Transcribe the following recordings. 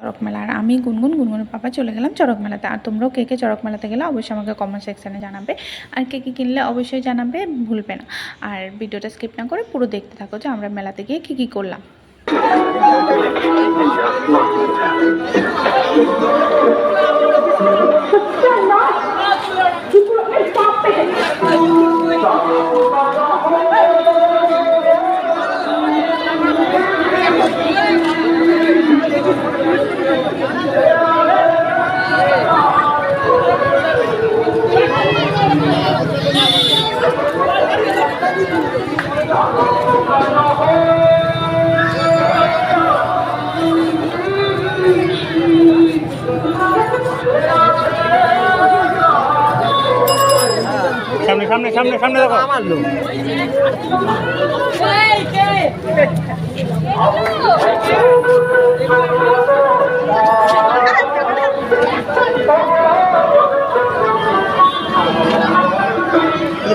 চড়ক মেলা। আর আমি গুনগুনের পাপা চলে গেলাম চড়ক মেলাতে। আর তোমরাও কে কে চড়ক মেলাতে গেলে অবশ্যই আমাকে কমেন্ট সেকশানে জানাবে, আর কে কী কিনলে অবশ্যই জানাবে, ভুলবে না। আর ভিডিওটা স্কিপ না করে পুরো দেখতে থাকো যে আমরা মেলাতে গিয়ে কী কী করলাম। সামনে সামনে সামনে সামনে দেখো আমার লোক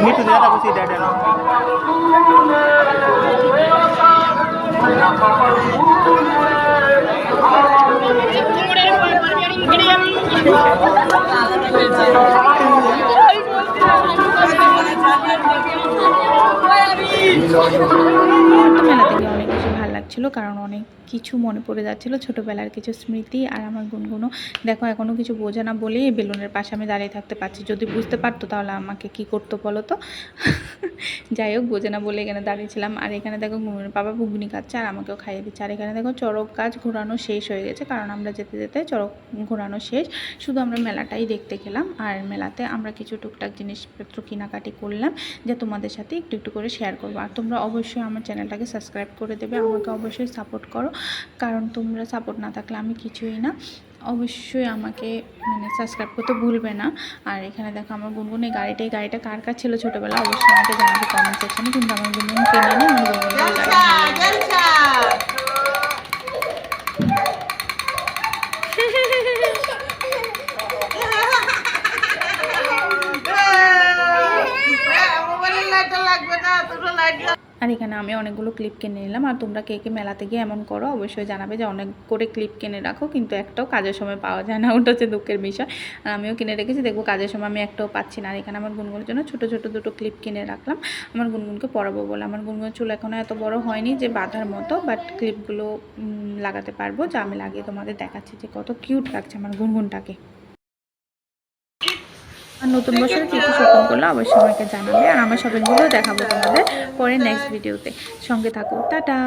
মিটু দাদা বসে দাদা না মেলাতে গিয়ে অনেক বেশি ভালো লাগছিল, কারণ অনেক কিছু মনে পড়ে যাচ্ছিলো, ছোটোবেলার কিছু স্মৃতি। আর আমার গুনগুনও দেখো এখনও কিছু বোঝে না বলেই বেলুনের পাশে আমি দাঁড়িয়ে থাকতে পারছি। যদি বুঝতে পারতো তাহলে আমাকে কি করতো বলো তো। যাই হোক, বোঝে না বলে এখানে দাঁড়িয়েছিলাম। আর এখানে দেখো গুনগুনের বাবা ঘুগনি খাচ্ছে আর আমাকেও খাইয়ে দিচ্ছে। আর এখানে দেখো চড়ক গাছ ঘোরানো শেষ হয়ে গেছে, কারণ আমরা যেতে যেতে চড়ক ঘোরানো শেষ, শুধু আমরা মেলাটাই দেখতে গেলাম। আর মেলাতে আমরা কিছু টুকটাক জিনিসপত্র কেনাকাটি করলাম, যা তোমাদের সাথে একটু একটু করে শেয়ার করবো। আর তোমরা অবশ্যই আমার চ্যানেলটাকে সাবস্ক্রাইব করে দেবে, আমাকে অবশ্যই সাপোর্ট করো, কারণ তোমরা সাপোর্ট না থাকলে আমি কিছুই না। অবশ্যই আমাকে সাবস্ক্রাইব করতে ভুলবে না। আর এখানে দেখো আমার গুনগুন এই গাড়িটা কার কার ছিল ছোটোবেলা, অবশ্যই আমাকে জানাবে কমেন্ট সেকশনে। কিন্তু আমার গুনগুন কিনে নিয়ে আমার গুনগুনের গাড়ি। আর এখানে আমি অনেকগুলো ক্লিপ কিনে নিলাম। আর তোমরা কে কে মেলাতে গিয়ে এমন করো অবশ্যই জানাবে, যে অনেক করে ক্লিপ কিনে রাখো, কিন্তু একটাও কাজের সময় পাওয়া যায় না, ওটা হচ্ছে দুঃখের বিষয়। আর আমিও কিনে রেখেছি, দেখবো কাজের সময় আমি একটাও পাচ্ছি না। আর এখানে আমার গুনগুনের জন্য ছোটো ছোটো দুটো ক্লিপ কিনে রাখলাম আমার গুনগুনকে পরাবো বলে। আমার গুনগুনের চুল এখনও এত বড় হয়নি যে বাঁধার মতো, বাট ক্লিপগুলো লাগাতে পারবো, যা আমি লাগিয়ে তোমাদের দেখাচ্ছি যে কত কিউট লাগছে আমার গুনগুনটাকে। আর নতুন বছরে কী কী শপিং করলো অবশ্যই আমাকে জানাবে, আর আমার শপিংগুলো দেখাবো তোমাদের পরে নেক্সট ভিডিওতে। সঙ্গে থাকো, টাটা।